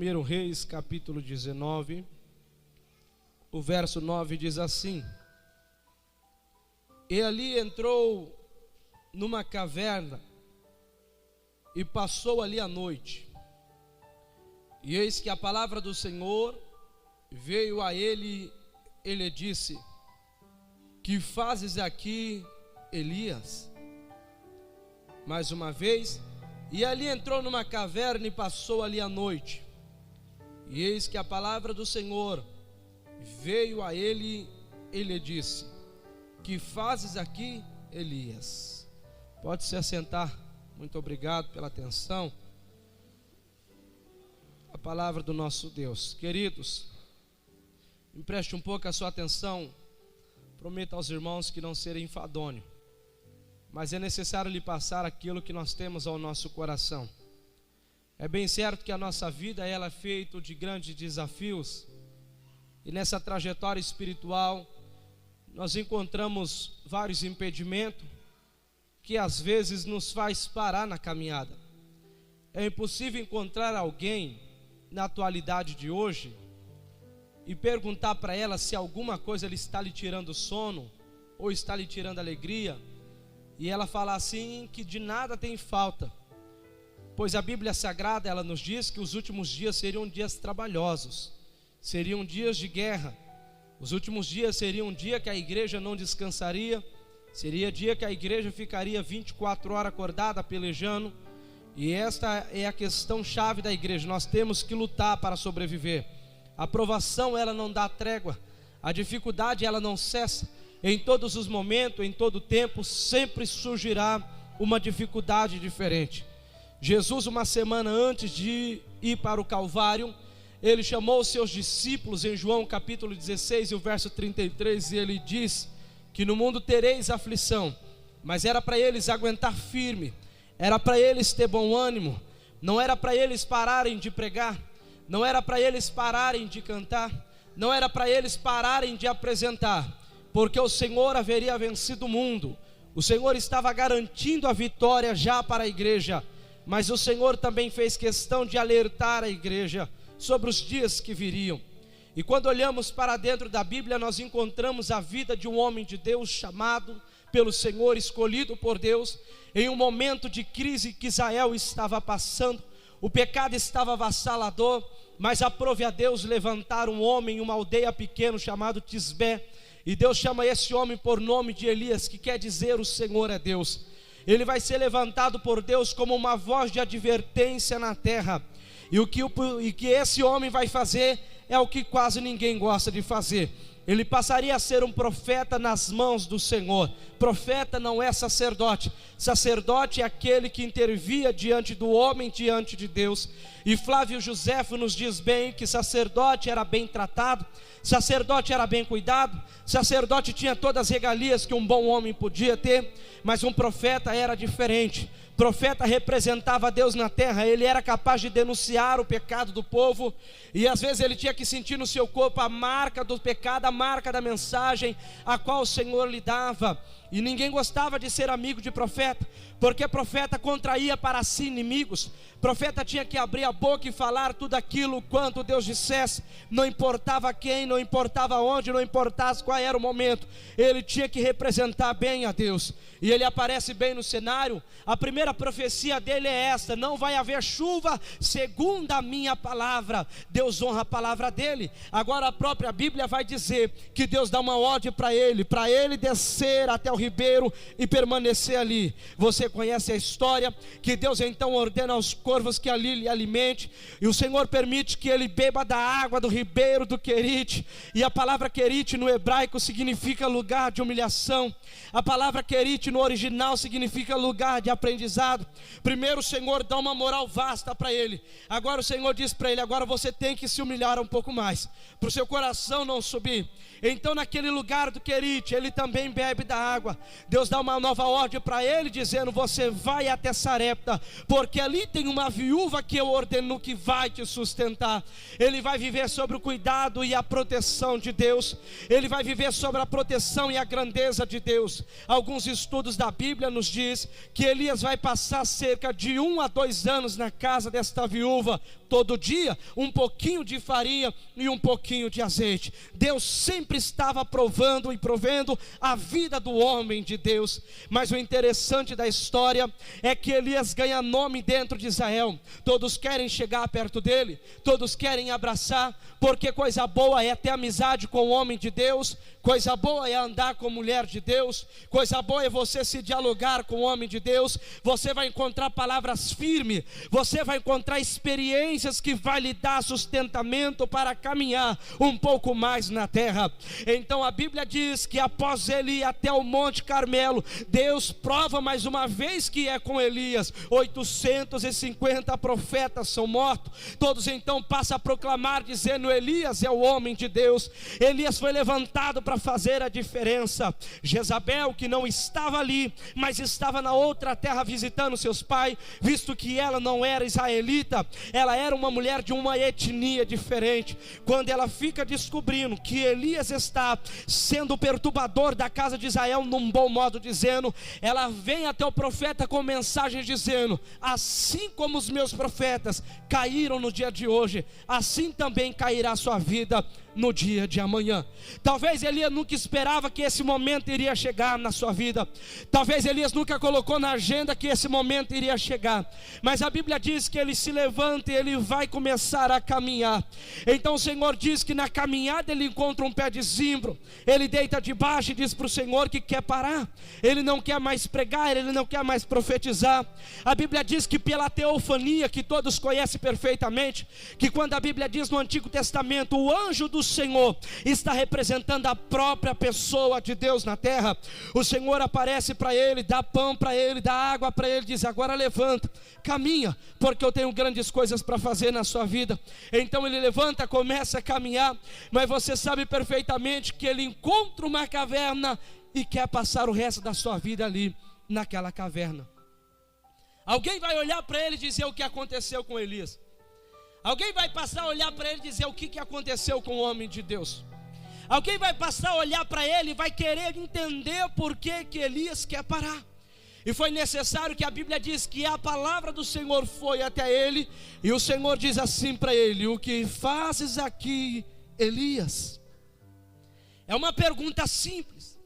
1 Reis, capítulo 19, o verso 9 diz assim: E ali entrou numa caverna e passou ali a noite. E eis que a palavra do Senhor veio a ele, ele disse: Que fazes aqui, Elias? Mais uma vez, e ali entrou numa caverna e passou ali a noite. E eis que a palavra do Senhor veio a ele, ele disse: Que fazes aqui, Elias? Pode se assentar. Muito obrigado pela atenção. A palavra do nosso Deus. Queridos, empreste um pouco a sua atenção. Prometo aos irmãos que não serei enfadonho, mas é necessário lhe passar aquilo que nós temos ao nosso coração. É bem certo que a nossa vida ela é feita de grandes desafios, e nessa trajetória espiritual nós encontramos vários impedimentos que às vezes nos faz parar na caminhada. É impossível encontrar alguém na atualidade de hoje e perguntar para ela se alguma coisa lhe está lhe tirando sono ou está lhe tirando alegria, e ela falar assim que de nada tem falta. Pois a Bíblia Sagrada, ela nos diz que os últimos dias seriam dias trabalhosos, seriam dias de guerra. Os últimos dias seriam um dia que a igreja não descansaria, seria dia que a igreja ficaria 24 horas acordada, pelejando. E esta é a questão chave da igreja, nós temos que lutar para sobreviver. A provação ela não dá trégua, a dificuldade ela não cessa. Em todos os momentos, em todo tempo, sempre surgirá uma dificuldade diferente. Jesus, uma semana antes de ir para o Calvário, ele chamou os seus discípulos em João capítulo 16 e o verso 33, e ele diz que no mundo tereis aflição, mas era para eles aguentar firme, era para eles ter bom ânimo, não era para eles pararem de pregar, não era para eles pararem de cantar, não era para eles pararem de apresentar, porque o Senhor haveria vencido o mundo, o Senhor estava garantindo a vitória já para a igreja. Mas o Senhor também fez questão de alertar a igreja sobre os dias que viriam. E quando olhamos para dentro da Bíblia, nós encontramos a vida de um homem de Deus chamado pelo Senhor, escolhido por Deus, em um momento de crise que Israel estava passando. O pecado estava avassalador, mas aprove a Deus levantar um homem em uma aldeia pequena chamado Tisbé. E Deus chama esse homem por nome de Elias, que quer dizer o Senhor é Deus. Ele vai ser levantado por Deus como uma voz de advertência na terra. E o que esse homem vai fazer é o que quase ninguém gosta de fazer. Ele passaria a ser um profeta nas mãos do Senhor. Profeta não é sacerdote. Sacerdote é aquele que intervia diante do homem, diante de Deus. E Flávio Joséfo nos diz bem que sacerdote era bem tratado, sacerdote era bem cuidado, sacerdote tinha todas as regalias que um bom homem podia ter, mas um profeta era diferente. Profeta representava Deus na terra, ele era capaz de denunciar o pecado do povo, e às vezes ele tinha que sentir no seu corpo a marca do pecado, a marca da mensagem a qual o Senhor lhe dava. E ninguém gostava de ser amigo de profeta, porque profeta contraía para si inimigos. Profeta tinha que abrir a boca e falar tudo aquilo quanto Deus dissesse, não importava quem, não importava onde, não importava qual era o momento, ele tinha que representar bem a Deus. E ele aparece bem no cenário. A primeira profecia dele é esta: não vai haver chuva segundo a minha palavra. Deus honra a palavra dele. Agora a própria Bíblia vai dizer que Deus dá uma ordem para ele descer até o ribeiro e permanecer ali. Você conhece a história, que Deus então ordena aos corvos que ali lhe alimente, e o Senhor permite que ele beba da água do ribeiro do Querite. E a palavra Querite no hebraico significa lugar de humilhação. A palavra Querite no original significa lugar de aprendizado. Primeiro o Senhor dá uma moral vasta para ele, agora o Senhor diz para ele: agora você tem que se humilhar um pouco mais, para o seu coração não subir. Então naquele lugar do Querite, ele também bebe da água. Deus dá uma nova ordem para ele, dizendo: você vai até Sarepta, porque ali tem uma viúva que eu ordeno que vai te sustentar. Ele vai viver sobre o cuidado e a proteção de Deus. Ele vai viver sobre a proteção e a grandeza de Deus. Alguns estudos da Bíblia nos diz que Elias vai passar cerca de 1 a 2 anos na casa desta viúva. todo dia um pouquinho de farinha e um pouquinho de azeite. Deus sempre estava provando e provendo a vida do homem de Deus. Mas o interessante da história é que Elias ganha nome dentro de Israel. Todos querem chegar perto dele, todos querem abraçar, porque coisa boa é ter amizade com o homem de Deus, coisa boa é andar com mulher de Deus, coisa boa é você se dialogar com o homem de Deus. Você vai encontrar palavras firmes, você vai encontrar experiências que vai lhe dar sustentamento para caminhar um pouco mais na terra. Então a Bíblia diz que após ele ir até o Monte Carmelo, Deus prova mais uma vez que é com Elias. 850 profetas são mortos, todos então passam a proclamar dizendo: Elias é o homem de Deus. Elias foi levantado para fazer a diferença. Jezabel, que não estava ali, mas estava na outra terra visitando seus pais, visto que ela não era israelita, ela era uma mulher de uma etnia diferente. Quando ela fica descobrindo que Elias está sendo o perturbador da casa de Israel, num bom modo dizendo, ela vem até o profeta com mensagem dizendo: assim como os meus profetas caíram no dia de hoje, assim também cairá a sua vida no dia de amanhã. Talvez Elias nunca esperava que esse momento iria chegar na sua vida. Talvez Elias nunca colocou na agenda que esse momento iria chegar. Mas a Bíblia diz que ele se levanta e ele vai começar a caminhar. Então o Senhor diz que na caminhada ele encontra um pé de zimbro. Ele deita debaixo e diz para o Senhor que quer parar. Ele não quer mais pregar, ele não quer mais profetizar. A Bíblia diz que pela teofania, que todos conhecem perfeitamente, que quando a Bíblia diz no Antigo Testamento, o anjo do Senhor está representando a própria pessoa de Deus na terra. O Senhor aparece para ele, dá pão para ele, dá água para ele, diz: agora levanta, caminha, porque eu tenho grandes coisas para fazer na sua vida. Então ele levanta, começa a caminhar, mas você sabe perfeitamente que ele encontra uma caverna e quer passar o resto da sua vida ali naquela caverna. Alguém vai olhar para ele e dizer o que aconteceu com Elias. Alguém vai passar a olhar para ele e dizer o que aconteceu com o homem de Deus. Alguém vai passar a olhar para ele e vai querer entender por que Elias quer parar. E foi necessário que a Bíblia diz que a palavra do Senhor foi até ele, e o Senhor diz assim para ele: o que fazes aqui, Elias? É uma pergunta simples,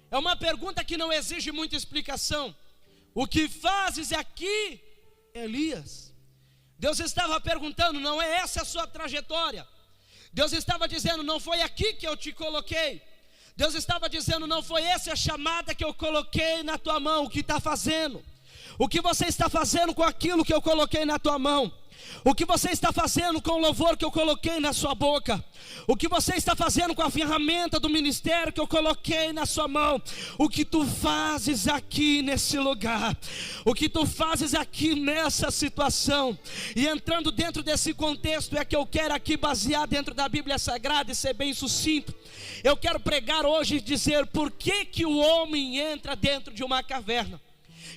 é uma pergunta que não exige muita explicação. O que fazes aqui, Elias? Deus estava perguntando: não é essa a sua trajetória? Deus estava dizendo: não foi aqui que eu te coloquei. Deus estava dizendo: não foi essa a chamada que eu coloquei na tua mão. O que está fazendo? O que você está fazendo com aquilo que eu coloquei na tua mão? O que você está fazendo com o louvor que eu coloquei na sua boca? O que você está fazendo com a ferramenta do ministério que eu coloquei na sua mão? O que tu fazes aqui nesse lugar? O que tu fazes aqui nessa situação? E entrando dentro desse contexto é que eu quero aqui basear dentro da Bíblia Sagrada e ser bem sucinto. Eu quero pregar hoje e dizer por que o homem entra dentro de uma caverna.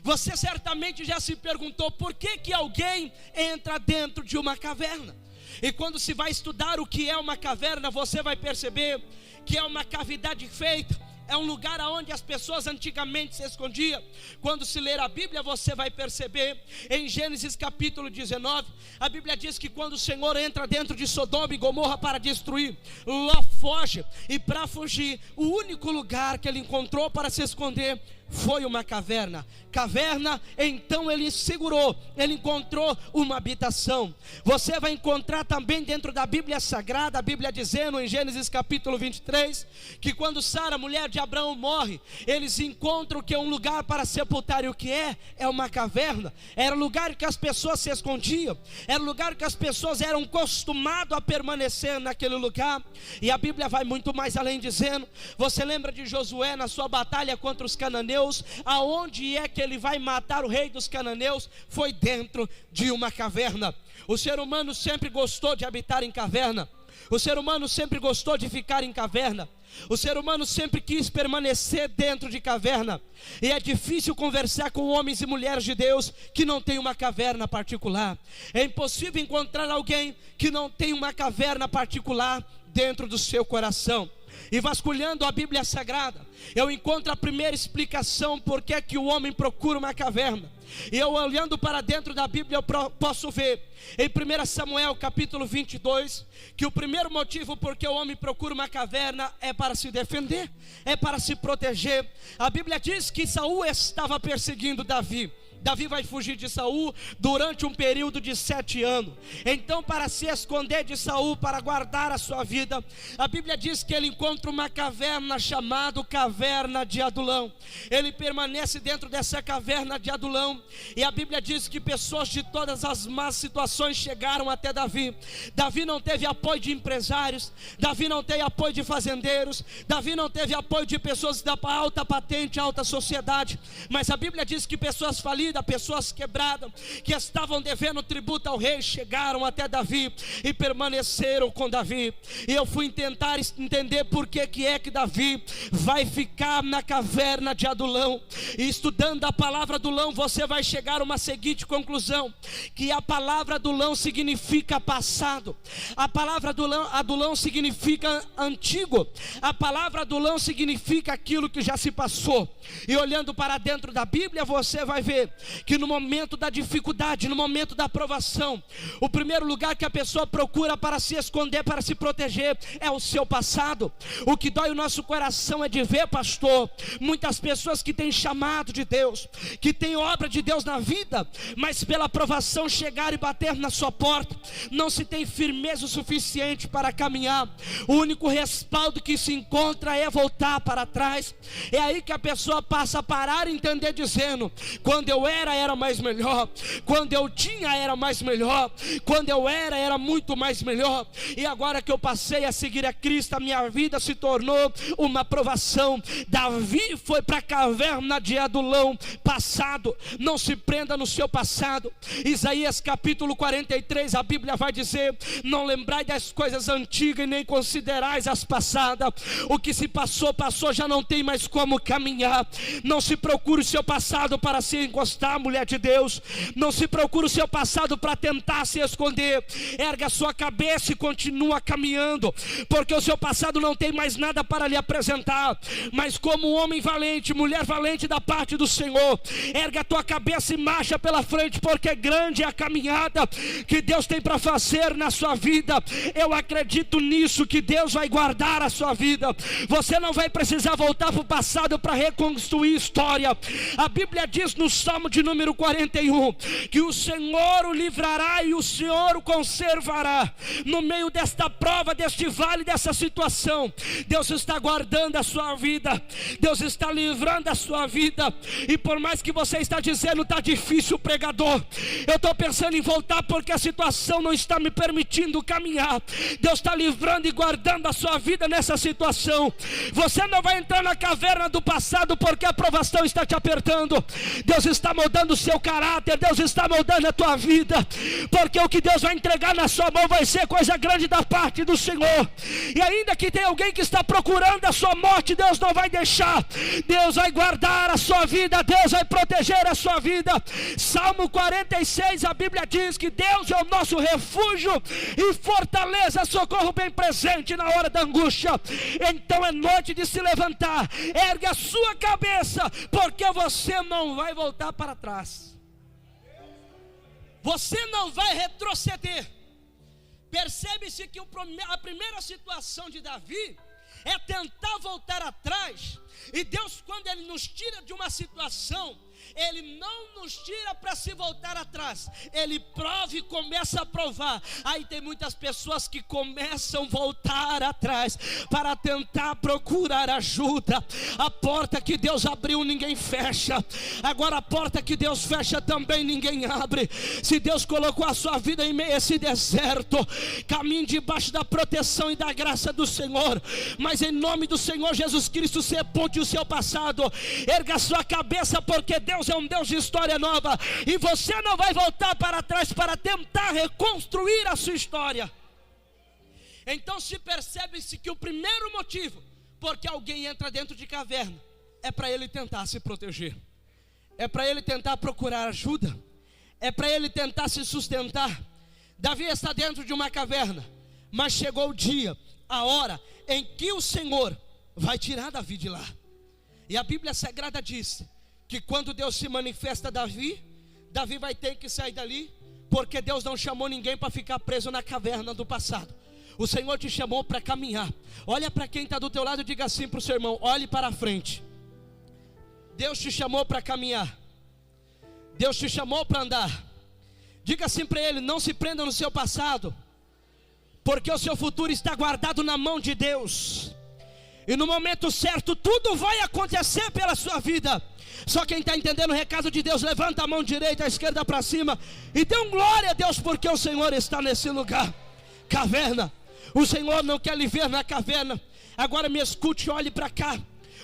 Você certamente já se perguntou por que alguém entra dentro de uma caverna. E quando se vai estudar o que é uma caverna, você vai perceber que é uma cavidade feita. É um lugar onde as pessoas antigamente se escondiam. Quando se ler a Bíblia, você vai perceber, em Gênesis capítulo 19, a Bíblia diz que quando o Senhor entra dentro de Sodoma e Gomorra para destruir, Ló foge. E para fugir, o único lugar que ele encontrou para se esconder foi uma caverna. Caverna, então ele segurou, ele encontrou uma habitação. Você vai encontrar também dentro da Bíblia Sagrada, a Bíblia dizendo em Gênesis capítulo 23, que quando Sara, mulher de Abraão, morre, eles encontram que é um lugar para sepultar. E o que é? É uma caverna. Era o lugar que as pessoas se escondiam, era o lugar que as pessoas eram acostumadas a permanecer naquele lugar. E a Bíblia vai muito mais além dizendo, você lembra de Josué na sua batalha contra os cananeus? Aonde é que ele vai matar o rei dos cananeus? Foi dentro de uma caverna. O ser humano sempre gostou de habitar em caverna. O ser humano sempre gostou de ficar em caverna. O ser humano sempre quis permanecer dentro de caverna. E é difícil conversar com homens e mulheres de Deus que não tem uma caverna particular. É impossível encontrar alguém que não tem uma caverna particular dentro do seu coração. E vasculhando a Bíblia Sagrada, eu encontro a primeira explicação por que que o homem procura uma caverna. E eu olhando para dentro da Bíblia eu posso ver em 1 Samuel capítulo 22 que o primeiro motivo por que o homem procura uma caverna é para se defender, é para se proteger. A Bíblia diz que Saul estava perseguindo Davi. Davi vai fugir de Saul durante um período de 7 anos. Então, para se esconder de Saul, para guardar a sua vida, a Bíblia diz que ele encontra uma caverna chamada Caverna de Adulão. Ele permanece dentro dessa caverna de Adulão. E a Bíblia diz que pessoas de todas as más situações chegaram até Davi. Davi não teve apoio de empresários, Davi não teve apoio de fazendeiros, Davi não teve apoio de pessoas da alta patente, alta sociedade. Mas a Bíblia diz que pessoas falidas, pessoas quebradas, que estavam devendo tributo ao rei, chegaram até Davi e permaneceram com Davi. E eu fui tentar entender por que é que Davi vai ficar na caverna de Adulão. E estudando a palavra Adulão, você vai chegar a uma seguinte conclusão: que a palavra Adulão significa passado, a palavra Adulão significa antigo, a palavra Adulão significa aquilo que já se passou. E olhando para dentro da Bíblia, você vai ver que no momento da dificuldade, no momento da provação, o primeiro lugar que a pessoa procura para se esconder, para se proteger, é o seu passado. O que dói o nosso coração é de ver, pastor, muitas pessoas que têm chamado de Deus, que têm obra de Deus na vida, mas pela provação chegar e bater na sua porta, não se tem firmeza o suficiente para caminhar. O único respaldo que se encontra é voltar para trás. É aí que a pessoa passa a parar e entender, dizendo: quando eu era mais melhor, quando eu tinha era mais melhor, quando eu era muito mais melhor, e agora que eu passei a seguir a Cristo, a minha vida se tornou uma provação. Davi foi para a caverna de Adulão passado. Não se prenda no seu passado. Isaías capítulo 43, a Bíblia vai dizer: não lembrai das coisas antigas e nem considerais as passadas. O que se passou, passou, já não tem mais como caminhar. Não se procure o seu passado para se encostar, mulher de Deus. Não se procure o seu passado para tentar se esconder. Erga a sua cabeça e continua caminhando, porque o seu passado não tem mais nada para lhe apresentar. Mas como homem valente, mulher valente da parte do Senhor, erga a tua cabeça e marcha pela frente, porque grande é a caminhada que Deus tem para fazer na sua vida. Eu acredito nisso, que Deus vai guardar a sua vida. Você não vai precisar voltar para o passado para reconstruir história. A Bíblia diz no Salmo de número 41 que o Senhor o livrará e o Senhor o conservará. No meio desta prova, deste vale, dessa situação, Deus está guardando a sua vida, Deus está livrando a sua vida. E por mais que você está dizendo: está difícil, pregador, eu estou pensando em voltar porque a situação não está me permitindo caminhar, Deus está livrando e guardando a sua vida nessa situação. Você não vai entrar na caverna do passado porque a provação está te apertando. Deus está moldando o seu caráter, Deus está moldando a tua vida, porque o que Deus vai entregar na sua mão vai ser coisa grande da parte do Senhor. E ainda que tenha alguém que está procurando a sua morte, Deus não vai deixar. Deus vai guardar a sua vida, Deus vai proteger a sua vida. Salmo 46, a Bíblia diz que Deus é o nosso refúgio e fortaleza, socorro bem presente na hora da angústia. Então é noite de se levantar. Ergue a sua cabeça, porque você não vai voltar para trás. Você não vai retroceder. Percebe-se que a primeira situação de Davi é tentar voltar atrás. E Deus, quando Ele nos tira de uma situação, Ele não nos tira para se voltar atrás. Ele prova e começa a provar. Aí tem muitas pessoas que começam a voltar atrás para tentar procurar ajuda. A porta que Deus abriu ninguém fecha. Agora a porta que Deus fecha também ninguém abre. Se Deus colocou a sua vida em meio a esse deserto, caminhe debaixo da proteção e da graça do Senhor. Mas em nome do Senhor Jesus Cristo, sepulte o seu passado. Erga a sua cabeça, porque Deus é um Deus de história nova, e você não vai voltar para trás para tentar reconstruir a sua história. Então se percebe-se que o primeiro motivo porque alguém entra dentro de caverna é para ele tentar se proteger, é para ele tentar procurar ajuda, é para ele tentar se sustentar. Davi está dentro de uma caverna, mas chegou o dia, a hora em que o Senhor vai tirar Davi de lá. E a Bíblia Sagrada diz que quando Deus se manifesta a Davi, Davi vai ter que sair dali, porque Deus não chamou ninguém para ficar preso na caverna do passado. O Senhor te chamou para caminhar. Olha para quem está do teu lado e diga assim para o seu irmão: olhe para a frente. Deus te chamou para caminhar. Deus te chamou para andar. Diga assim para ele: não se prenda no seu passado, porque o seu futuro está guardado na mão de Deus. E no momento certo tudo vai acontecer pela sua vida. Só quem está entendendo o recado de Deus, levanta a mão direita, a esquerda para cima e dê um glória a Deus, porque o Senhor está nesse lugar. Caverna, o Senhor não quer lhe ver na caverna. Agora me escute e olhe para cá.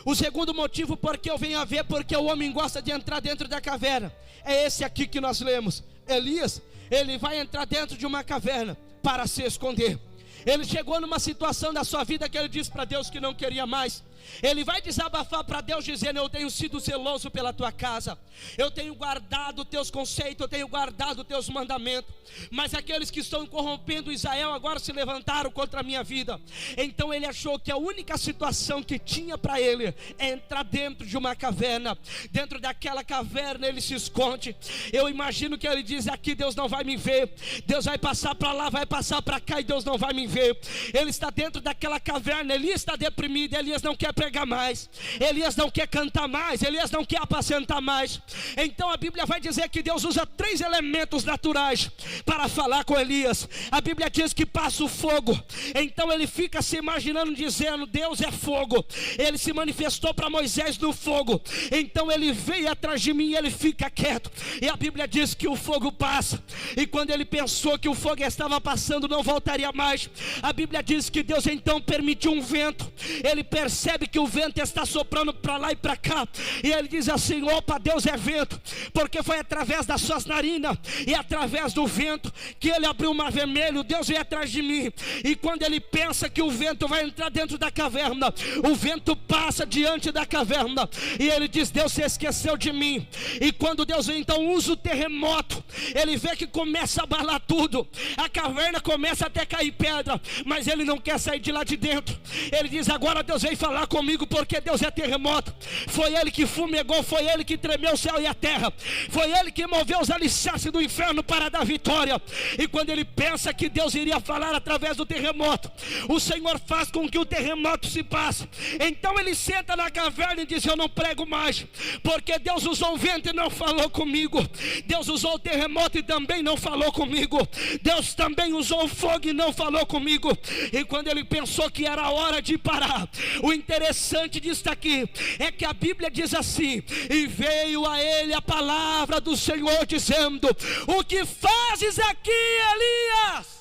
O segundo motivo porque eu venho a ver, porque o homem gosta de entrar dentro da caverna, é esse aqui que nós lemos. Elias, ele vai entrar dentro de uma caverna para se esconder. Ele chegou numa situação da sua vida que ele disse para Deus que não queria mais. Ele vai desabafar para Deus dizendo: eu tenho sido zeloso pela tua casa, eu tenho guardado os teus conceitos, eu tenho guardado os teus mandamentos, mas aqueles que estão corrompendo Israel agora se levantaram contra a minha vida. Então ele achou que a única situação que tinha para ele é entrar dentro de uma caverna. Dentro daquela caverna ele se esconde. Eu imagino que ele diz: aqui Deus não vai me ver, Deus vai passar para lá, vai passar para cá e Deus não vai me ver. Ele está dentro daquela caverna, Elias está deprimido, Elias não quer pregar mais, Elias não quer cantar mais, Elias não quer apacentar mais. Então a Bíblia vai dizer que Deus usa 3 elementos naturais para falar com Elias. A Bíblia diz que passa o fogo. Então ele fica se imaginando dizendo: Deus é fogo. Ele se manifestou para Moisés no fogo, então ele veio atrás de mim e ele fica quieto. E a Bíblia diz que o fogo passa, e quando ele pensou que o fogo estava passando, não voltaria mais. A Bíblia diz que Deus então permitiu um vento. Ele percebe que o vento está soprando para lá e para cá, e ele diz assim: opa, Deus é vento, porque foi através das suas narinas e através do vento que ele abriu o mar vermelho. Deus veio atrás de mim. E quando ele pensa que o vento vai entrar dentro da caverna, o vento passa diante da caverna, e ele diz: Deus se esqueceu de mim. E quando Deus então usa o terremoto, ele vê que começa a abalar tudo, a caverna começa até cair pedra, mas ele não quer sair de lá de dentro. Ele diz: agora Deus veio falar comigo, porque Deus é terremoto. Foi ele que fumegou, foi ele que tremeu o céu e a terra, foi ele que moveu os alicerces do inferno para dar vitória. E quando ele pensa que Deus iria falar através do terremoto, o Senhor faz com que o terremoto se passe. Então ele senta na caverna e diz: eu não prego mais, porque Deus usou o vento e não falou comigo, Deus usou o terremoto e também não falou comigo, Deus também usou o fogo e não falou comigo. E quando ele pensou que era a hora de parar, o interessante disso aqui é que a Bíblia diz assim: e veio a ele a palavra do Senhor dizendo: o que fazes aqui, Elias?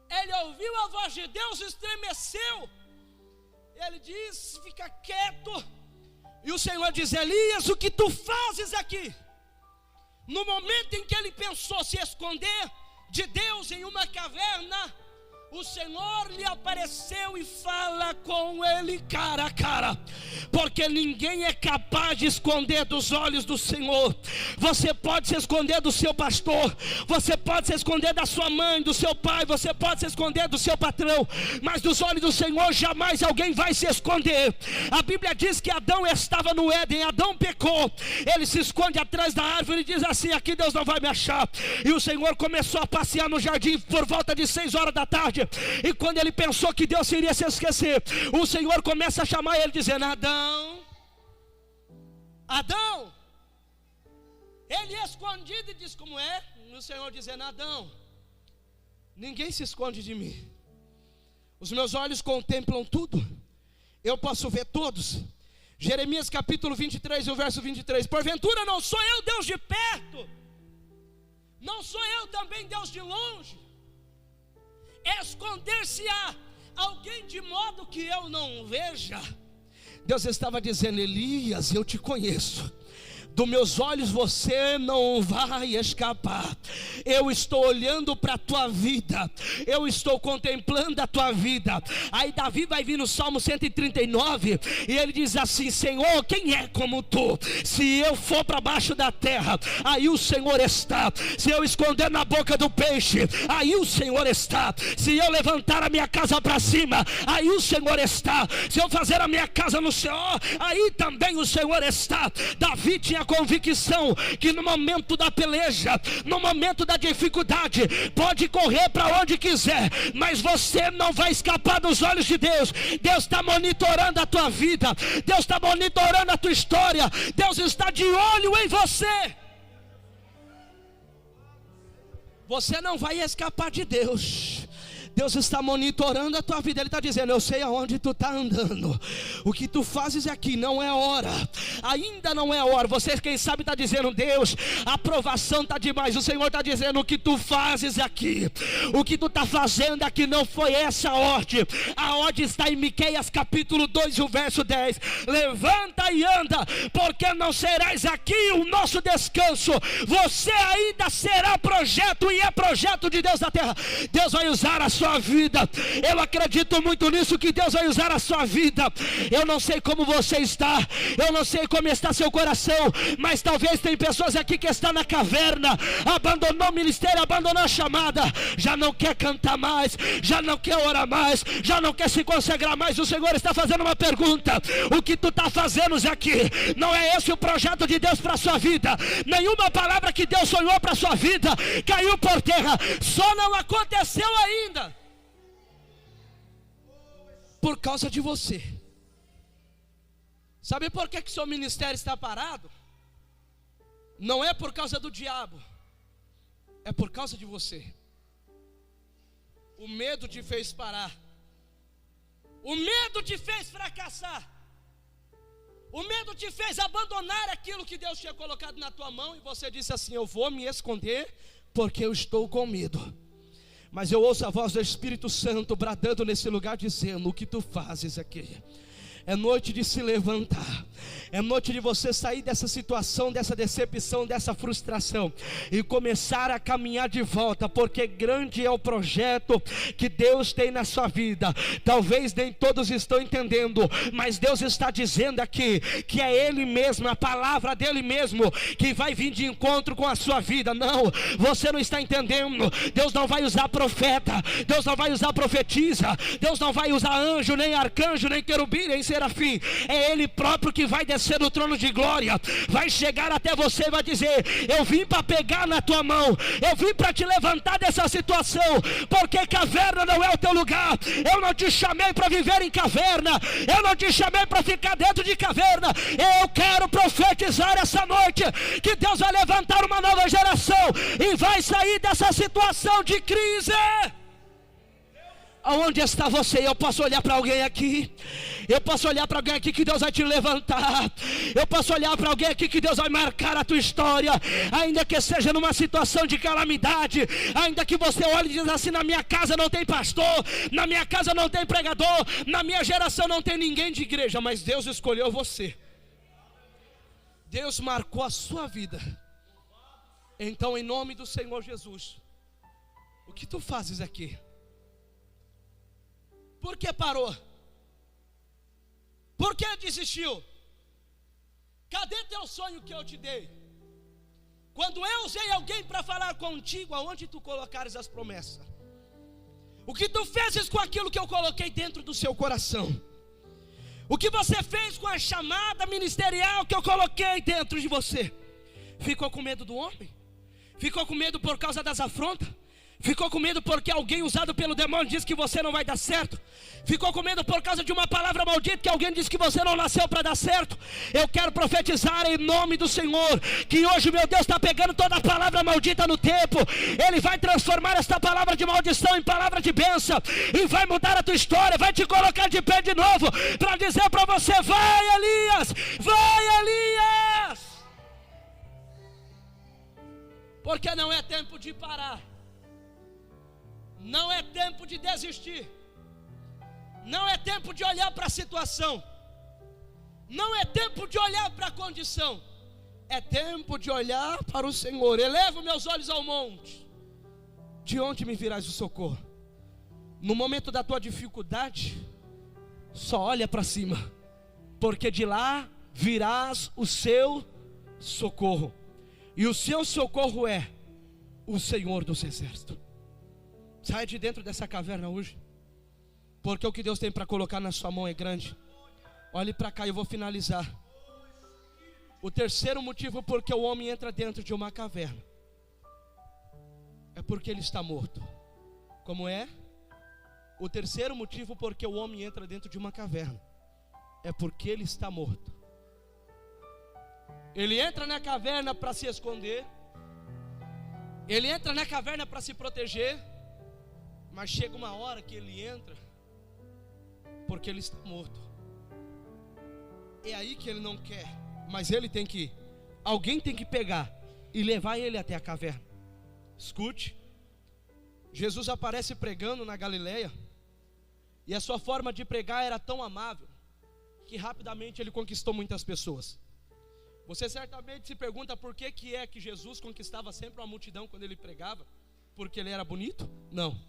Ele ouviu a voz de Deus, estremeceu. Ele diz: fica quieto. E o Senhor diz: Elias, o que tu fazes aqui? No momento em que ele pensou se esconder de Deus em uma caverna, o Senhor lhe apareceu e fala com ele cara a cara, porque ninguém é capaz de esconder dos olhos do Senhor. Você pode se esconder do seu pastor, você pode se esconder da sua mãe, do seu pai, você pode se esconder do seu patrão, mas dos olhos do Senhor jamais alguém vai se esconder. A Bíblia diz que Adão estava no Éden, Adão pecou, ele se esconde atrás da árvore e diz assim: aqui Deus não vai me achar. E o Senhor começou a passear no jardim por volta de 6 horas da tarde. E quando ele pensou que Deus iria se esquecer, o Senhor começa a chamar ele dizendo: Adão, Adão. Ele escondido e diz: como é? E o Senhor dizendo: Adão, ninguém se esconde de mim, os meus olhos contemplam tudo, eu posso ver todos. Jeremias capítulo 23, o verso 23: porventura não sou eu Deus de perto? Não sou eu também Deus de longe? Esconder-se-á alguém de modo que eu não veja? Deus estava dizendo: Elias, eu te conheço. dos meus olhos você não vai escapar. Eu estou olhando para a tua vida, eu estou contemplando a tua vida. Aí Davi vai vir no Salmo 139 e ele diz assim: Senhor, quem é como tu? Se eu for para baixo da terra, aí o Senhor está. Se eu esconder na boca do peixe, aí o Senhor está. Se eu levantar a minha casa para cima, aí o Senhor está. Se eu fazer a minha casa no céu, aí também o Senhor está. Davi tinha convicção que no momento da peleja, no momento da dificuldade, pode correr para onde quiser, mas você não vai escapar dos olhos de Deus. Deus está monitorando a tua vida, Deus está monitorando a tua história, Deus está de olho em você. Você não vai escapar de Deus. Deus está monitorando a tua vida. Ele está dizendo: eu sei aonde tu está andando. O que tu fazes aqui não é hora. Ainda não é hora. Você, quem sabe, está dizendo: Deus, a aprovação está demais. O Senhor está dizendo: o que tu fazes aqui, o que tu está fazendo aqui não foi essa a ordem. A ordem está em Miqueias capítulo 2 e o verso 10. Levanta e anda, porque não serás aqui o nosso descanso. Você ainda será projeto, e é projeto de Deus na terra. Deus vai usar a sua vida. Eu acredito muito nisso, que Deus vai usar a sua vida. Eu não sei como você está, eu não sei como está seu coração, mas talvez tem pessoas aqui que estão na caverna, abandonou o ministério, abandonou a chamada, já não quer cantar mais, já não quer orar mais, já não quer se consagrar mais. O Senhor está fazendo uma pergunta: o que tu está fazendo aqui? Não é esse o projeto de Deus para a sua vida? Nenhuma palavra que Deus sonhou para a sua vida caiu por terra, só não aconteceu ainda por causa de você. Sabe por que seu ministério está parado? Não é por causa do diabo, é por causa de você. O medo te fez parar, o medo te fez fracassar, o medo te fez abandonar aquilo que Deus tinha colocado na tua mão, e você disse assim: eu vou me esconder porque eu estou com medo. Mas eu ouço a voz do Espírito Santo bradando nesse lugar, dizendo: o que tu fazes aqui? É noite de se levantar, é noite de você sair dessa situação, dessa decepção, dessa frustração, e começar a caminhar de volta, porque grande é o projeto que Deus tem na sua vida. Talvez nem todos estão entendendo, mas Deus está dizendo aqui que é Ele mesmo, a palavra dEle mesmo, que vai vir de encontro com a sua vida. Não, você não está entendendo. Deus não vai usar profeta, Deus não vai usar profetisa, Deus não vai usar anjo, nem arcanjo, nem querubim, nem serafim. É Ele próprio que vai descer no trono de glória, vai chegar até você e vai dizer: eu vim para pegar na tua mão, eu vim para te levantar dessa situação, porque caverna não é o teu lugar. Eu não te chamei para viver em caverna, eu não te chamei para ficar dentro de caverna. Eu quero profetizar essa noite que Deus vai levantar uma nova geração e vai sair dessa situação de crise. Aonde está você? Eu posso olhar para alguém aqui, eu posso olhar para alguém aqui que Deus vai te levantar, eu posso olhar para alguém aqui que Deus vai marcar a tua história, ainda que seja numa situação de calamidade, ainda que você olhe e diz assim: na minha casa não tem pastor, na minha casa não tem pregador, na minha geração não tem ninguém de igreja, mas Deus escolheu você, Deus marcou a sua vida. Então, em nome do Senhor Jesus, o que tu fazes aqui? Por que parou? Por que desistiu? Cadê teu sonho que eu te dei? Quando eu usei alguém para falar contigo, aonde tu colocares as promessas? O que tu fezes com aquilo que eu coloquei dentro do seu coração? O que você fez com a chamada ministerial que eu coloquei dentro de você? Ficou com medo do homem? Ficou com medo por causa das afrontas? Ficou com medo porque alguém usado pelo demônio disse que você não vai dar certo? Ficou com medo por causa de uma palavra maldita que alguém disse que você não nasceu para dar certo? Eu quero profetizar em nome do Senhor que hoje, meu Deus, está pegando toda a palavra maldita no tempo. Ele vai transformar esta palavra de maldição em palavra de bênção, e vai mudar a tua história, vai te colocar de pé de novo, para dizer para você: vai Elias, vai Elias. Porque não é tempo de parar, não é tempo de desistir, não é tempo de olhar para a situação, não é tempo de olhar para a condição, É tempo de olhar para o Senhor. Elevo meus olhos ao monte. De onde me virás o socorro? No momento da tua dificuldade, só olha para cima, porque de lá virás o seu socorro. E o seu socorro é o Senhor dos exércitos. Saia de dentro dessa caverna hoje, porque o que Deus tem para colocar na sua mão é grande. Olhe para cá e eu vou finalizar. O terceiro motivo porque o homem entra dentro de uma caverna é porque ele está morto. Como é? O terceiro motivo porque o homem entra dentro de uma caverna é porque ele está morto. Ele entra na caverna para se esconder. Ele entra na caverna para se proteger. Mas chega uma hora que ele entra porque ele está morto. É aí que ele não quer, mas ele tem que ir. Alguém tem que pegar e levar ele até a caverna. Escute. Jesus aparece pregando na Galileia, e a sua forma de pregar era tão amável que rapidamente ele conquistou muitas pessoas. Você certamente se pergunta por que é que Jesus conquistava sempre uma multidão quando ele pregava? Porque ele era bonito? Não.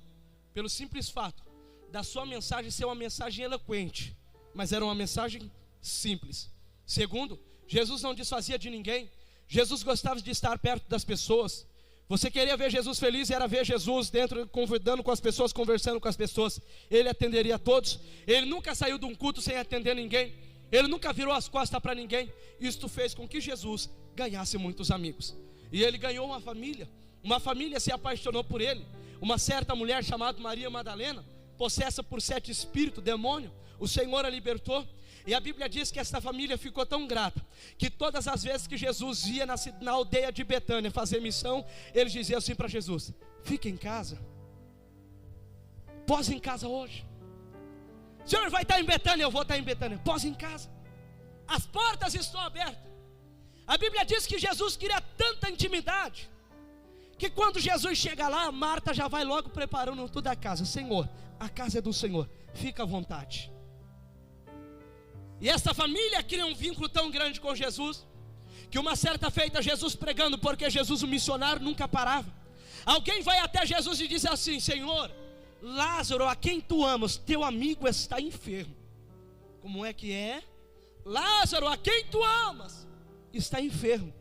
Pelo simples fato da sua mensagem ser uma mensagem eloquente, mas era uma mensagem simples. Segundo, Jesus não desfazia de ninguém. Jesus gostava de estar perto das pessoas. Você queria ver Jesus feliz, era ver Jesus dentro, convidando com as pessoas, conversando com as pessoas. Ele atenderia a todos. Ele nunca saiu de um culto sem atender ninguém. Ele nunca virou as costas para ninguém. Isto fez com que Jesus ganhasse muitos amigos. E ele ganhou uma família. Uma família se apaixonou por ele. Uma certa mulher chamada Maria Madalena, possessa por 7 espíritos, demônio, o Senhor a libertou. E a Bíblia diz que essa família ficou tão grata, que todas as vezes que Jesus ia na aldeia de Betânia fazer missão, eles diziam assim para Jesus: fica em casa, pós em casa hoje. O Senhor vai estar em Betânia, eu vou estar em Betânia. Pós em casa, as portas estão abertas. A Bíblia diz que Jesus queria tanta intimidade, que quando Jesus chega lá, Marta já vai logo preparando toda a casa. Senhor, a casa é do Senhor, fica à vontade. E essa família cria um vínculo tão grande com Jesus, que uma certa feita Jesus pregando, porque Jesus, o missionário, nunca parava. Alguém vai até Jesus e diz assim: Senhor, Lázaro, a quem tu amas, teu amigo está enfermo. Como é que é? Lázaro, a quem tu amas, está enfermo.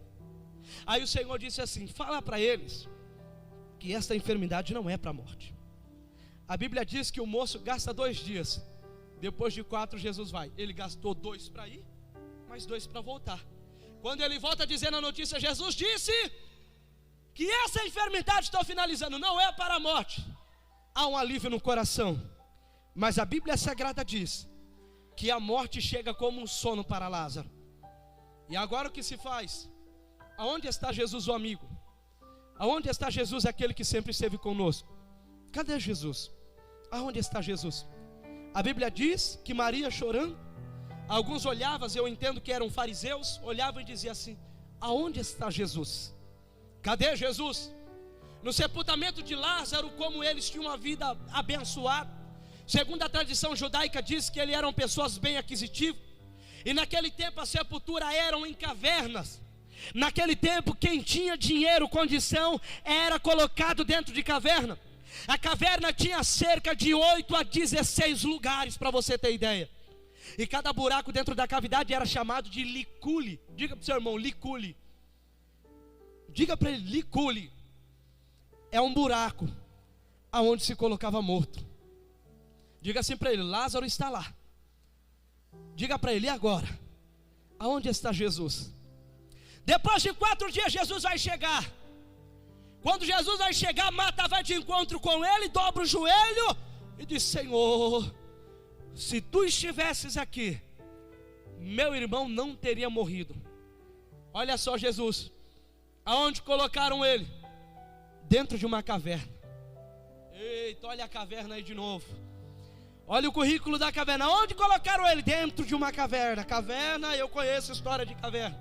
Aí o Senhor disse assim: fala para eles que esta enfermidade não é para a morte. A Bíblia diz que o moço gasta 2 dias. Depois de 4 Jesus vai. Ele gastou 2 para ir, mais 2 para voltar. Quando ele volta dizendo a notícia, Jesus disse que essa enfermidade, estou finalizando, não é para a morte. Há um alívio no coração. Mas a Bíblia Sagrada diz que a morte chega como um sono para Lázaro. E agora o que se faz? Aonde está Jesus, o amigo? Aonde está Jesus, aquele que sempre esteve conosco? Cadê Jesus? Aonde está Jesus? A Bíblia diz que Maria chorando, alguns olhavam, eu entendo que eram fariseus, olhavam e diziam assim: aonde está Jesus? Cadê Jesus? No sepultamento de Lázaro, como eles tinham uma vida abençoada, segundo a tradição judaica diz que eles eram pessoas bem aquisitivas, e naquele tempo a sepultura eram em cavernas. Naquele tempo quem tinha dinheiro, condição, era colocado dentro de caverna. A caverna tinha cerca de 8 a 16 lugares, para você ter ideia. E cada buraco dentro da cavidade era chamado de licule. Diga para o seu irmão, licule. Diga para ele, licule. É um buraco aonde se colocava morto. Diga assim para ele: Lázaro está lá. Diga para ele: e agora? Aonde está Jesus? Depois de 4 dias Jesus vai chegar. Quando Jesus vai chegar, Marta vai de encontro com ele, dobra o joelho e diz: Senhor, se tu estivesses aqui, meu irmão não teria morrido. Olha só Jesus, aonde colocaram ele? Dentro de uma caverna. Eita, olha a caverna aí de novo. Olha o currículo da caverna. Onde colocaram ele? Dentro de uma caverna. Caverna, eu conheço a história de caverna,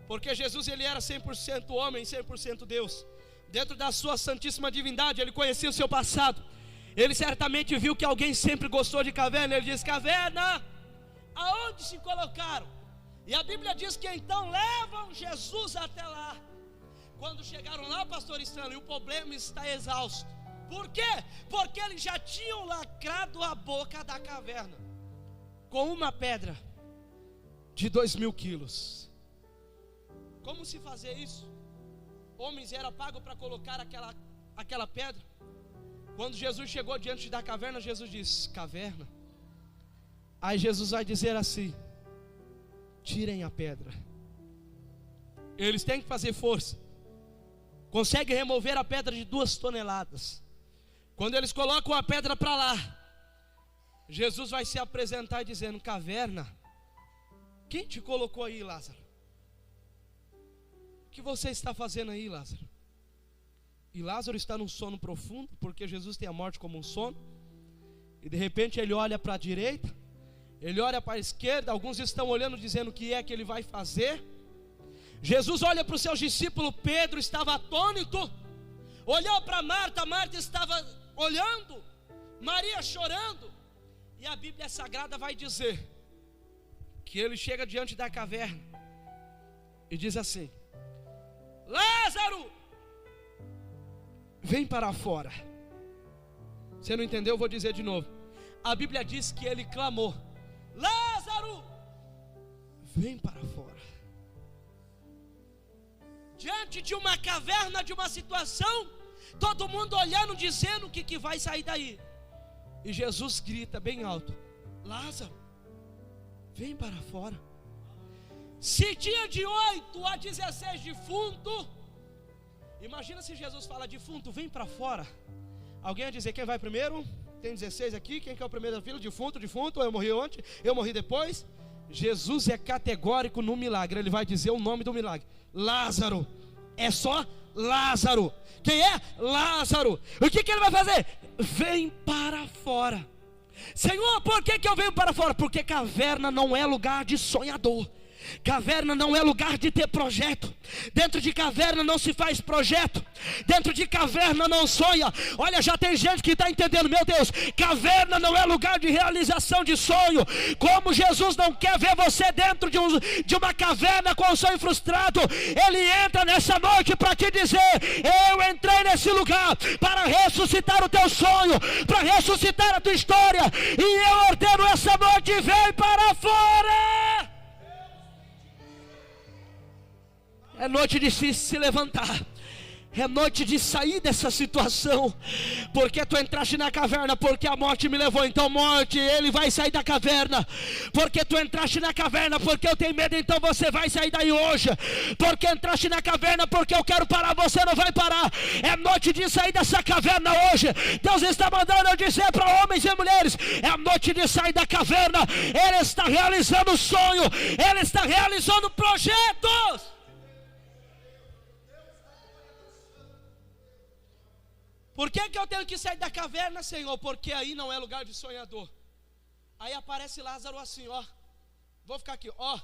porque Jesus, ele era 100% homem, 100% Deus. Dentro da sua santíssima divindade, ele conhecia o seu passado. Ele certamente viu que alguém sempre gostou de caverna. Ele disse: caverna, aonde se colocaram? E a Bíblia diz que então levam Jesus até lá. Quando chegaram lá, pastor Stanley, o problema está exausto. Por quê? Porque eles já tinham lacrado a boca da caverna com uma pedra de 2.000 quilos. Como se fazia isso? Homens eram pagos para colocar aquela pedra. Quando Jesus chegou diante da caverna, Jesus disse: caverna. Aí Jesus vai dizer assim: tirem a pedra. Eles têm que fazer força. Consegue remover a pedra de 2 toneladas. Quando eles colocam a pedra para lá, Jesus vai se apresentar dizendo: caverna, quem te colocou aí, Lázaro? O que você está fazendo aí, Lázaro? E Lázaro está num sono profundo, porque Jesus tem a morte como um sono. E de repente ele olha para a direita, ele olha para a esquerda. Alguns estão olhando dizendo o que é que ele vai fazer. Jesus olha para os seus discípulos. Pedro estava atônito, olhou para Marta, Marta estava olhando, Maria chorando. E a Bíblia Sagrada vai dizer que ele chega diante da caverna e diz assim: Lázaro, vem para fora. Você não entendeu? Eu vou dizer de novo. A Bíblia diz que ele clamou: Lázaro, vem para fora. Diante de uma caverna, de uma situação, todo mundo olhando, dizendo o que vai sair daí. E Jesus grita bem alto: Lázaro, vem para fora. Se tinha de 8 a 16 defunto, imagina se Jesus fala: defunto, vem para fora. Alguém ia dizer: quem vai primeiro? Tem 16 aqui, quem que é o primeiro da fila? Defunto, eu morri ontem, eu morri depois. Jesus é categórico no milagre. Ele vai dizer o nome do milagre: Lázaro. É só Lázaro. Quem é? Lázaro. O que ele vai fazer? Vem para fora. Senhor, por que eu venho para fora? Porque caverna não é lugar de sonhador. Caverna não é lugar de ter projeto. Dentro de caverna não se faz projeto. Dentro de caverna não sonha. Olha, já tem gente que está entendendo. Meu Deus, caverna não é lugar de realização de sonho. Como Jesus não quer ver você dentro de uma caverna com o sonho frustrado, Ele entra nessa noite para te dizer: eu entrei nesse lugar para ressuscitar o teu sonho, para ressuscitar a tua história. E eu ordeno essa noite: vem para fora. É noite de se levantar. É noite de sair dessa situação. Porque tu entraste na caverna, porque a morte me levou. Então morte, ele vai sair da caverna. Porque tu entraste na caverna, porque eu tenho medo. Então você vai sair daí hoje. Porque entraste na caverna, porque eu quero parar, você não vai parar. É noite de sair dessa caverna hoje. Deus está mandando eu dizer para homens e mulheres: é a noite de sair da caverna. Ele está realizando sonho. Ele está realizando projetos. Por que eu tenho que sair da caverna, Senhor? Porque aí não é lugar de sonhador. Aí aparece Lázaro assim, ó. Vou ficar aqui, ó.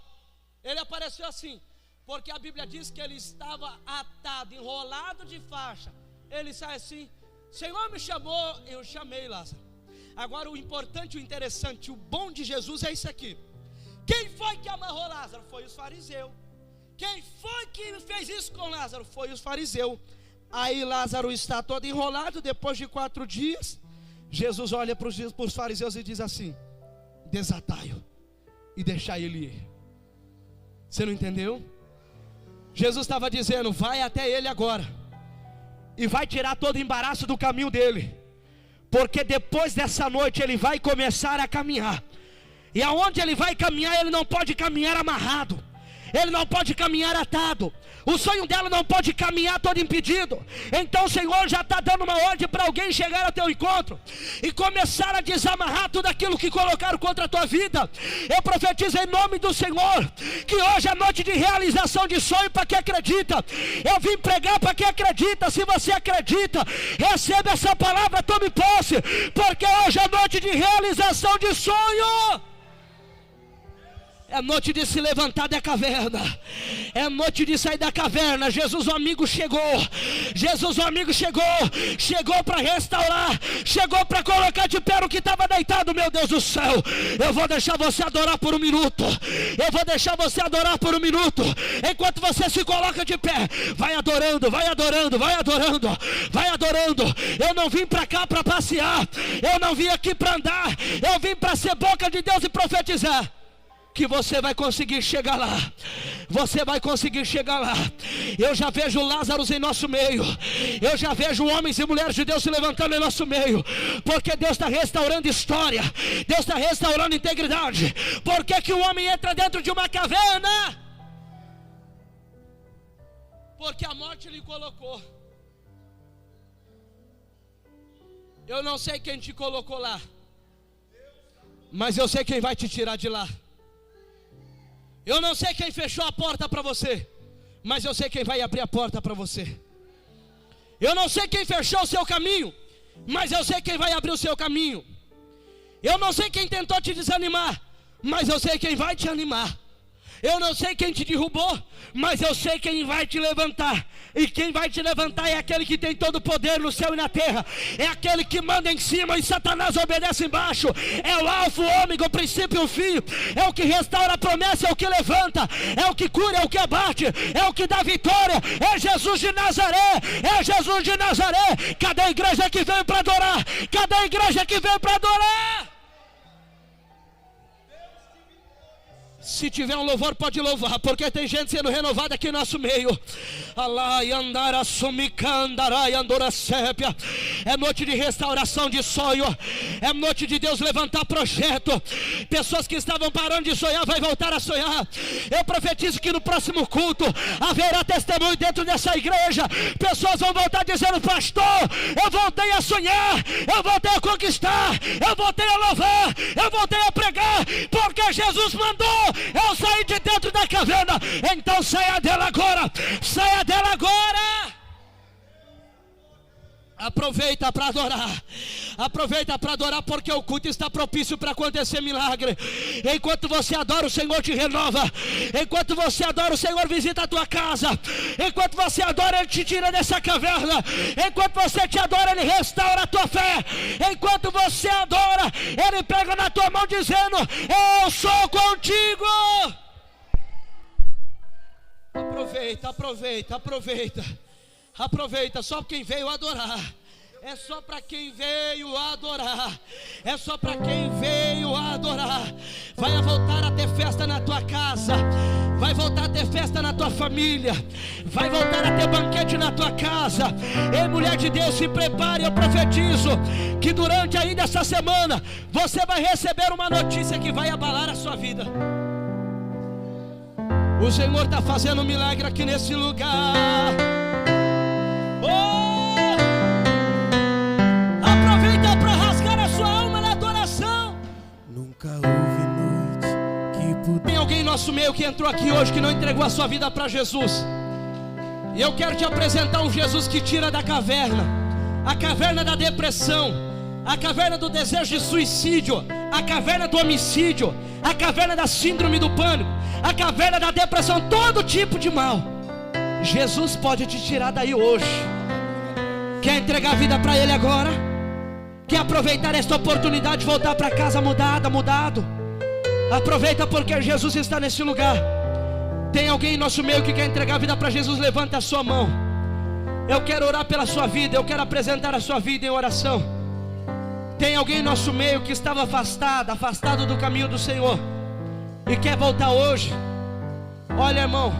Ele apareceu assim, porque a Bíblia diz que ele estava atado, enrolado de faixa. Ele sai assim: Senhor me chamou, eu chamei Lázaro. Agora o importante, o interessante, o bom de Jesus é isso aqui. Quem foi que amarrou Lázaro? Foi os fariseus. Quem foi que fez isso com Lázaro? Foi os fariseus. Aí Lázaro está todo enrolado. Depois de 4 dias, Jesus olha para os fariseus e diz assim: desatai-o e deixai ele ir. Você não entendeu? Jesus estava dizendo: vai até ele agora e vai tirar todo o embaraço do caminho dele. Porque depois dessa noite ele vai começar a caminhar. E aonde ele vai caminhar, ele não pode caminhar amarrado. Ele não pode caminhar atado. O sonho dela não pode caminhar todo impedido. Então o Senhor já está dando uma ordem para alguém chegar ao teu encontro e começar a desamarrar tudo aquilo que colocaram contra a tua vida. Eu profetizo em nome do Senhor que hoje é noite de realização de sonho para quem acredita. Eu vim pregar para quem acredita. Se você acredita, receba essa palavra, tome posse, porque hoje é noite de realização de sonho. É noite de se levantar da caverna. É noite de sair da caverna. Jesus, o amigo, chegou. Jesus, o amigo, chegou. Chegou para restaurar. Chegou para colocar de pé o que estava deitado. Meu Deus do céu. Eu vou deixar você adorar por um minuto. Eu vou deixar você adorar por um minuto. Enquanto você se coloca de pé, vai adorando, vai adorando, vai adorando, vai adorando. Eu não vim para cá para passear. Eu não vim aqui para andar. Eu vim para ser boca de Deus e profetizar que você vai conseguir chegar lá. Você vai conseguir chegar lá. Eu já vejo Lázaro em nosso meio. Eu já vejo homens e mulheres de Deus se levantando em nosso meio. Porque Deus está restaurando história. Deus está restaurando integridade. Por que que o homem entra dentro de uma caverna? Porque a morte lhe colocou. Eu não sei quem te colocou lá, mas eu sei quem vai te tirar de lá. Eu não sei quem fechou a porta para você, mas eu sei quem vai abrir a porta para você. Eu não sei quem fechou o seu caminho, mas eu sei quem vai abrir o seu caminho. Eu não sei quem tentou te desanimar, mas eu sei quem vai te animar. Eu não sei quem te derrubou, mas eu sei quem vai te levantar. E quem vai te levantar é aquele que tem todo o poder no céu e na terra. É aquele que manda em cima e Satanás obedece embaixo. É o alfa, o ômega, o princípio e o fim. É o que restaura a promessa, é o que levanta. É o que cura, é o que abate. É o que dá vitória. É Jesus de Nazaré. É Jesus de Nazaré. Cadê a igreja que veio para adorar? Cadê a igreja que veio para adorar? Se tiver um louvor, pode louvar, porque tem gente sendo renovada aqui no nosso meio. É noite de restauração de sonho. É noite de Deus levantar projeto. Pessoas que estavam parando de sonhar vai voltar a sonhar. Eu profetizo que no próximo culto haverá testemunho dentro dessa igreja. Pessoas vão voltar dizendo: pastor, eu voltei a sonhar, eu voltei a conquistar, eu voltei a louvar, eu voltei a pregar, porque Jesus mandou eu saí de dentro da caverna. Então saia dela agora. Saia dela agora. Aproveita para adorar. Aproveita para adorar, porque o culto está propício para acontecer milagre. Enquanto você adora, o Senhor te renova. Enquanto você adora, o Senhor visita a tua casa. Enquanto você adora, Ele te tira dessa caverna. Enquanto você te adora, Ele restaura a tua fé. Enquanto você adora, Ele pega na tua mão dizendo: eu sou contigo. Aproveita, aproveita, aproveita. Aproveita, só quem veio adorar. É só para quem veio adorar. É só para quem veio adorar. Vai voltar a ter festa na tua casa. Vai voltar a ter festa na tua família. Vai voltar a ter banquete na tua casa. Ei, mulher de Deus, se prepare. Eu profetizo que durante ainda essa semana você vai receber uma notícia que vai abalar a sua vida. O Senhor está fazendo um milagre aqui nesse lugar. Aproveita para rasgar a sua alma na adoração. Nunca houve noite que pudesse. Tem alguém em nosso meio que entrou aqui hoje que não entregou a sua vida para Jesus. E eu quero te apresentar um Jesus que tira da caverna, a caverna da depressão, a caverna do desejo de suicídio, a caverna do homicídio, a caverna da síndrome do pânico, a caverna da depressão, todo tipo de mal. Jesus pode te tirar daí hoje. Quer entregar a vida para Ele agora? Quer aproveitar esta oportunidade de voltar para casa mudado? Aproveita, porque Jesus está nesse lugar. Tem alguém em nosso meio que quer entregar a vida para Jesus? Levanta a sua mão. Eu quero orar pela sua vida. Eu quero apresentar a sua vida em oração. Tem alguém em nosso meio que estava afastado do caminho do Senhor e quer voltar hoje? Olha, irmão,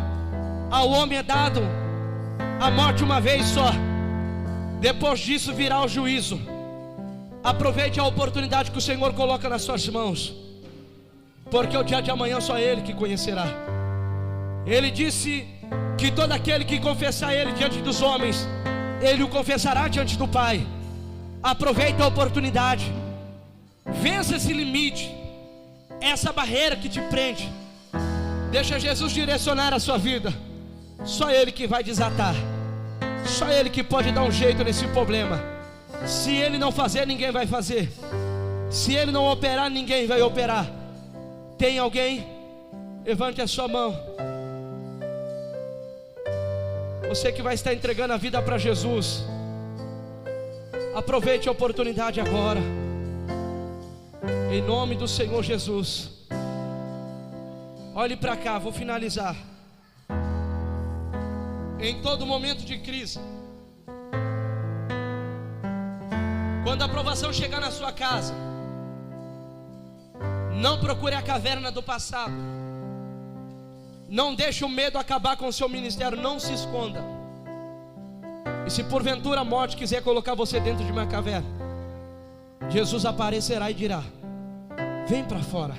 ao homem é dado a morte uma vez só. Depois disso virá o juízo. Aproveite a oportunidade que o Senhor coloca nas suas mãos, porque o dia de amanhã só Ele que conhecerá. Ele disse que todo aquele que confessar Ele diante dos homens, Ele o confessará diante do Pai. Aproveita a oportunidade. Vença esse limite, essa barreira que te prende. Deixa Jesus direcionar a sua vida. Só Ele que vai desatar. Só Ele que pode dar um jeito nesse problema. Se Ele não fazer, ninguém vai fazer. Se Ele não operar, ninguém vai operar. Tem alguém Levante a sua mão. Você que vai estar entregando a vida para Jesus, aproveite a oportunidade agora, em nome do Senhor Jesus. Olhe para cá, vou finalizar. Em todo momento de crise, quando a provação chegar na sua casa, não procure a caverna do passado. Não deixe o medo acabar com o seu ministério. Não se esconda. E se porventura a morte quiser colocar você dentro de uma caverna, Jesus aparecerá e dirá: vem para fora.